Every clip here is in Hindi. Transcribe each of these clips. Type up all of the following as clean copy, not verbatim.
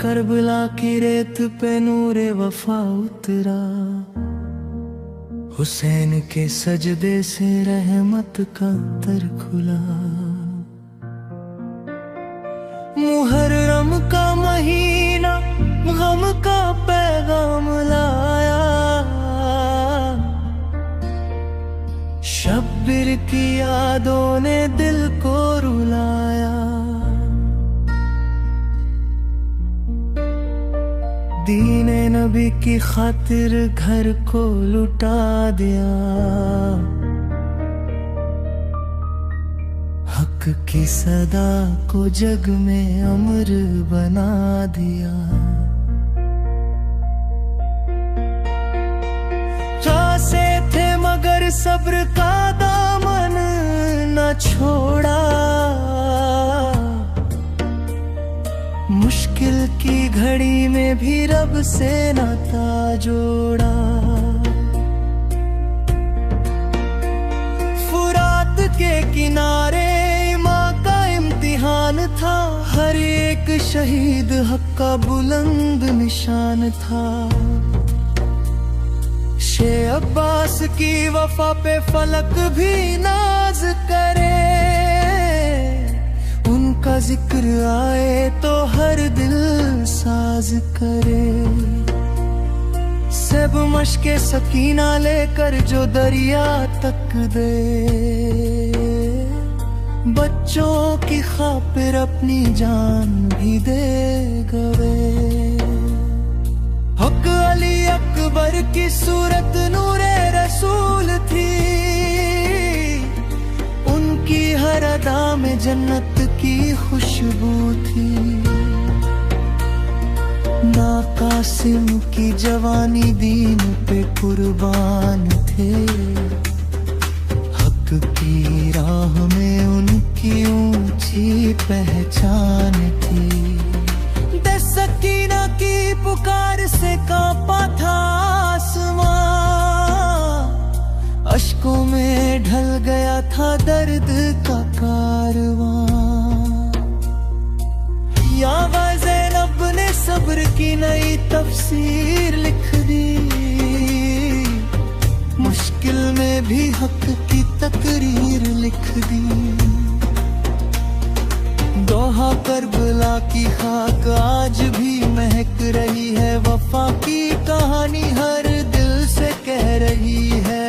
करबला की रेत पे नूरे वफा उतरा, हुसैन के सजदे से रहमत का तर खुला। मुहर्रम का महीना गम का पैगाम लाया, शब्बिर की यादों ने दिल को रुलाया। दीने नबी की खातिर घर को लुटा दिया, हक की सदा को जग में अमर बना दिया। प्यासे थे मगर सब्र का दामन न छोड़ा, मुश्किल की घड़ी में भी रब से नाता जोड़ा। फुरात के किनारे माँ का इम्तिहान था, हर एक शहीद हक का बुलंद निशान था। शे अब्बास की वफा पे फलक भी नाज करे, उनका जिक्र आए तो हर दिल साज करे। सब मशके सकीना लेकर जो दरिया तक दे, बच्चों की खातिर अपनी जान भी दे गए। हक अली अकबर की सूरत नूरे रसूल थी, उनकी हर अदा में जन्नत की खुशबू थी। ना कासिम की जवानी दीन पे कुर्बान थे, हक की राह में उनकी ऊंची पहचान थी। दे सकीना की पुकार से कांपा था आसमां, अश्कों में ढल गया था दर्द का कारवां। या ज़ैनब ने सब्र की नई तफसीर लिख दी, मुश्किल में भी हक की तकरीर लिख दी। दोहा करबला की खाक आज भी महक रही है, वफा की कहानी हर दिल से कह रही है।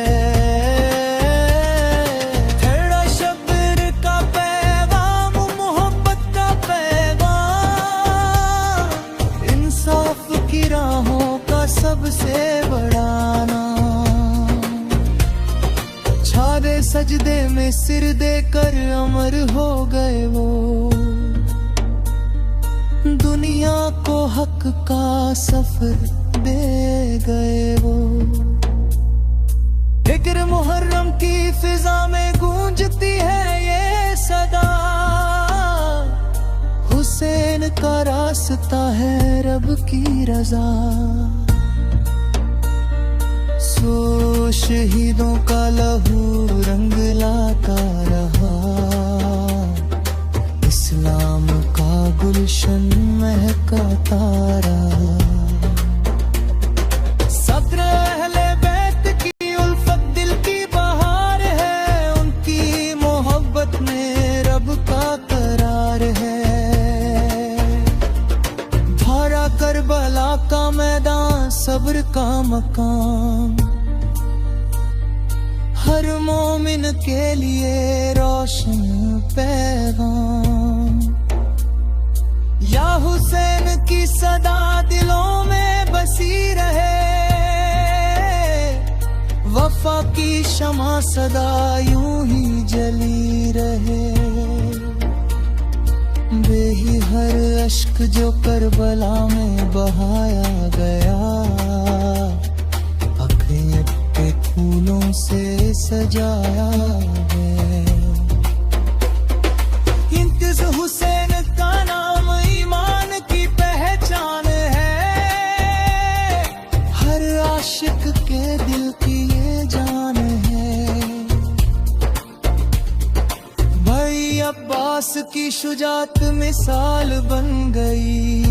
सबसे बड़ा नाम छादे सजदे में सिर देकर अमर हो गए वो, दुनिया को हक का सफर दे गए वो। फिक्र मुहर्रम की फिजा में गूंजती है ये सदा, हुसैन का रास्ता है रब की रजा। सो शहीदों का लहू रंग लाता रहा, इस्लाम का गुलशन महकाता रहा। सत्र अहले बैत की उल्फत दिल की बहार है, उनकी मोहब्बत में रब का करार है। धारा करबला का मैदान सब्र का मकाम, हर मोमिन के लिए रोशन पैगाम। या हुसैन की सदा दिलों में बसी रहे, वफा की शमा सदा यूं ही जली रहे। बेही हर अश्क जो करबला में बहाया गया, के फूलों से सजाया है। अब्बास की शुजात मिसाल बन गई,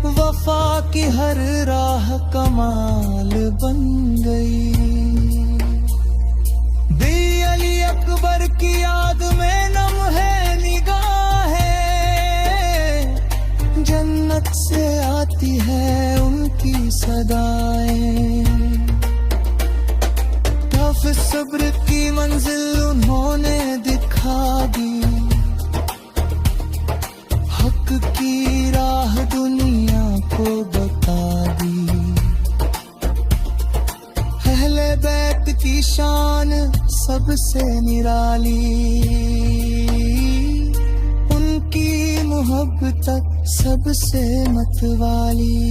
वफा की हर राह कमाल बन गई। दिल अली अकबर की याद में नम है निगाहें, जन्नत से आती है उनकी सदाएं। टफ सब्र की मंजिल उन्होंने दिखा दी, हक की राह दुनिया को बता दी। अहले बैत की शान सबसे निराली, उनकी मोहब्बत सबसे मतवाली।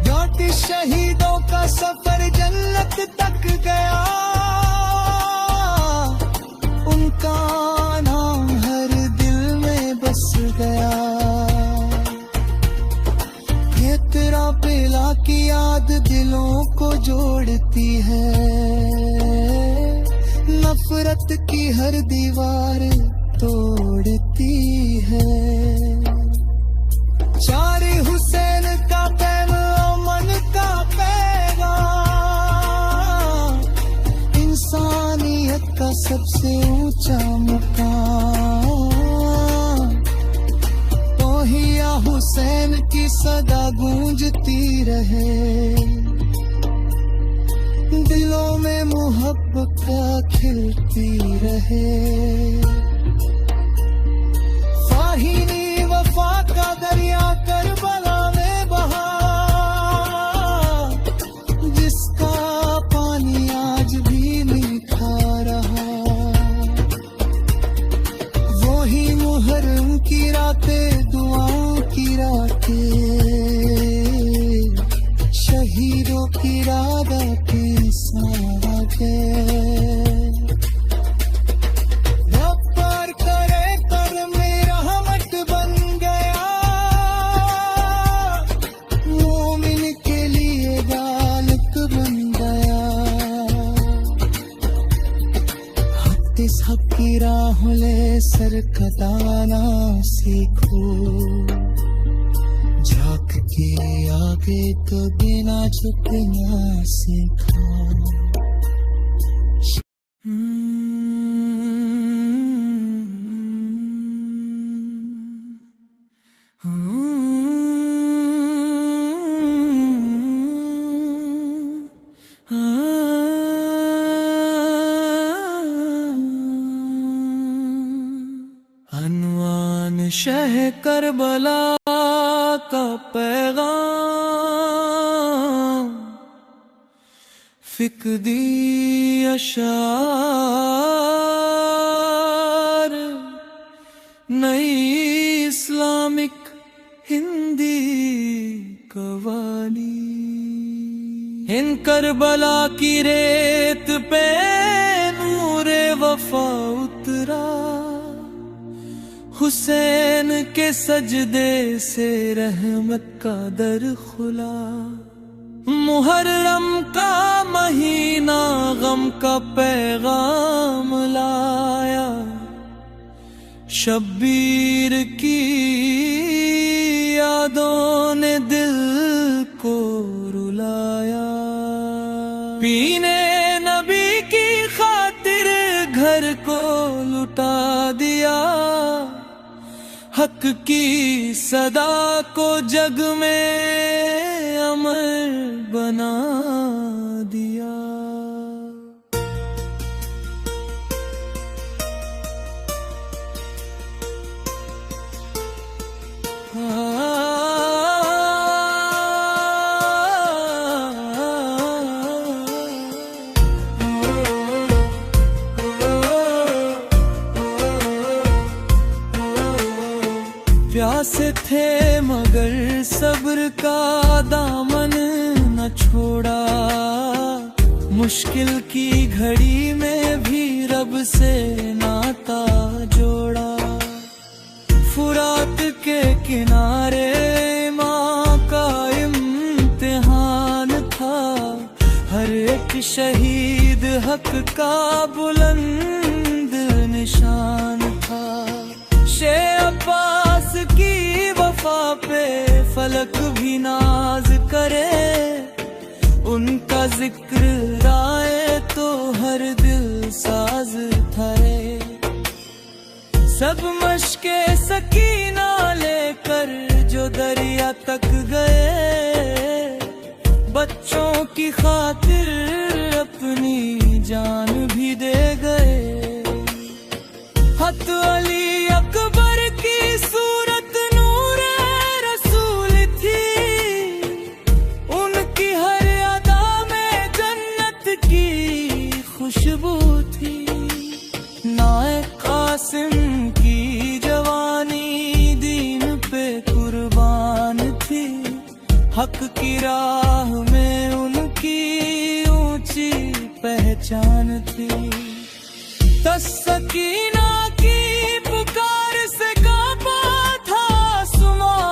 लौट शहीदों का सफर जन्नत तक गया, उनका नाम हर दिल में बस गया। ये तेरा पिला की याद दिलों को जोड़ती है, नफरत की हर दीवार तोड़ती है। चारे हुसैन का पैम अमन का पैगाम, इंसानियत का सबसे ऊंचा मुकाम। तोहिया हुसैन की सदा गूंजती रहे, दिलों में मोहब्बत खिलती रहे। फाहिनी वफा का दरिया करबला में बहा, जिसका पानी आज भी मीठा रहा। वही मुहर्रम की रातें दुआओं की रातें, शहीदों की राधा की सागे। इस हक की राहों सर कटाना सीखो, झांक के आगे कभी ना झुकना सीखो। अनवान शह करबला का पैगाम, फिकदी अशार, नई इस्लामिक हिंदी कवाली। इन करबला की रेत पे नूरे वफा उतरा, हुसैन के सजदे से रहमत का दर खुला। मुहर्रम का महीना गम का पैगाम लाया, शब्बीर की यादों ने दिल को रुलाया। पीने नबी की खातिर घर को लुटा दिया, हक की सदा को जग में अमर बना दिया। प्यासे थे मगर सब्र का दामन न छोड़ा, मुश्किल की घड़ी में भी रब से नाता जोड़ा। फुरात के किनारे माँ का इम्तिहान था, हर एक शहीद हक का बुलंद निशान था। शे अब्बास की वफा पे फलक भी नाज करे, उनका जिक्र आए तो हर दिल साज ठहरे। सब मशके सकीना लेकर जो दरिया तक गए, बच्चों की खातिर अपनी जान भी दे गए। हत अली अकबर की सूरत नूरे रसूल थी, उनकी हर अदा में जन्नत की खुशबू थी। नाए कासिम की जवानी दीन पे कुर्बान थी, हक की राह में उनकी ऊंची पहचान थी। तस्कीना की पुकार से कांपा था आसमां,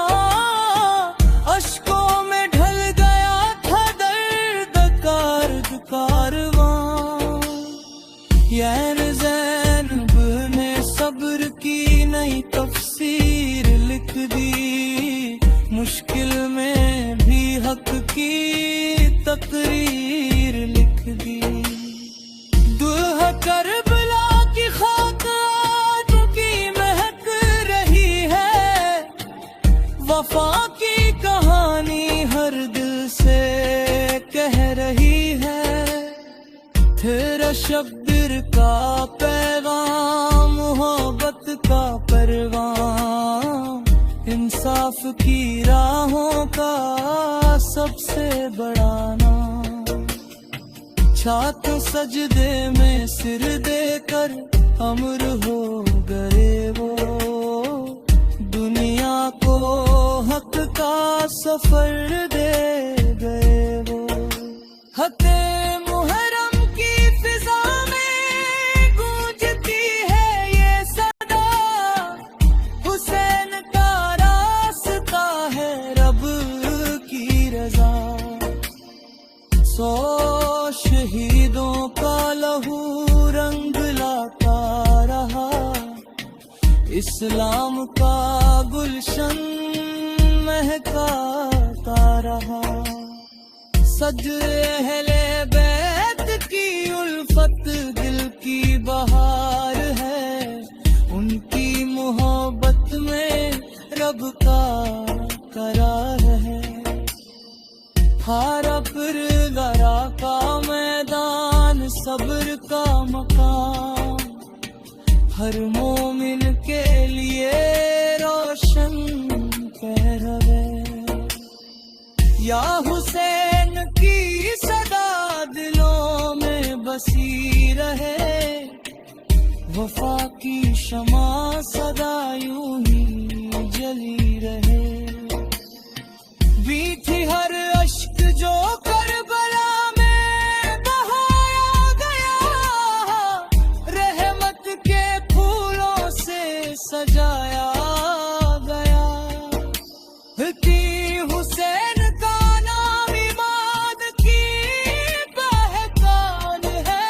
अश्कों में ढल गया था दर्द कारवां। ज़ैनब ने सब्र की नई तफसीर लिख दी, मुश्किल में भी हक की तकरीर लिख दी। दुल्हा करबला की खाक आज की महक रही है, वफा की कहानी हर दिल से कह रही है। तेरा शब्बीर का पैगाम मोहब्बत का परवान, इंसाफ की राहों का सबसे बड़ा नाम। छात सजदे में सिर देकर अमर हो गए वो, दुनिया को हक का सफर दे गए वो। हते मुहर्रम की फिजा में गूंजती है ये सदा, हुसैन का रास्ता है रब की रजा। 100 शहीदों का लहू रंग लाता रहा, इस्लाम का गुलशन महकाता रहा। सजरे अहले बैत की उल्फत दिल की बहार है, उनकी मोहब्बत में रब का करार है। हारा फिर गरा का मैदान सब्र का मकाम, हर मोमिन के लिए रोशन पहरवे। या हुसैन की सदा दिलों में बसी रहे, वफा की शमा सदा यूं ही जली रहे। बीती हर अश्क जो करबला में बहाया गया, रहमत के फूलों से सजाया गया। की हुसैन का नाम इमाद की पहचान है,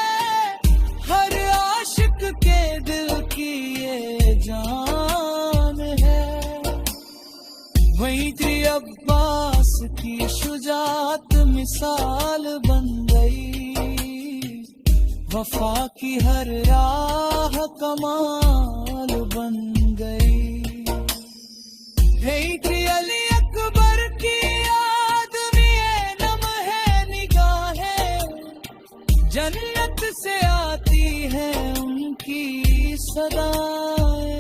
हर आशिक के दिल की ये जान है। वहीं थी अब्बास की शुजात मिसाल बन गई, वफा की हर राह कमाल बन गई। थी अली अकबर की याद में नम है निगाहें, जन्नत से आती है उनकी सदाएं।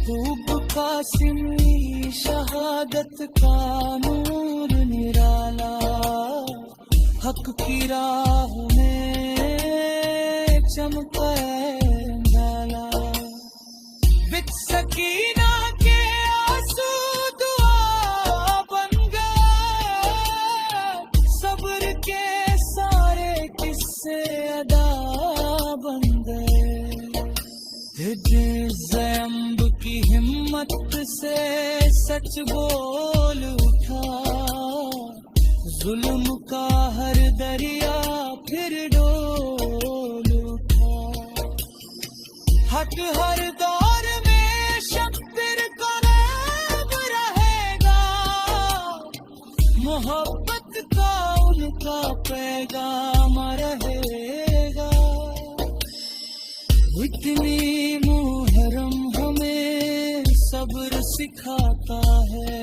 खूब कासिमी शहादत का नूर निराला, हक की राह में चमका डाला। बिच सकीना के आंसू दुआ बन गए, सब्र के सारे किस्से अदा बन गए। ज़ैनब की हिम्मत से सच बोल उठा, जुल्म का हर दरिया फिर हर दौर में शब्बीर का नाम रहेगा, मोहब्बत का उनका पैगाम रहेगा। इतनी मुहर्रम हमें सब्र सिखाता है,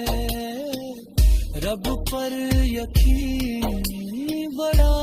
रब पर यकीन बड़ा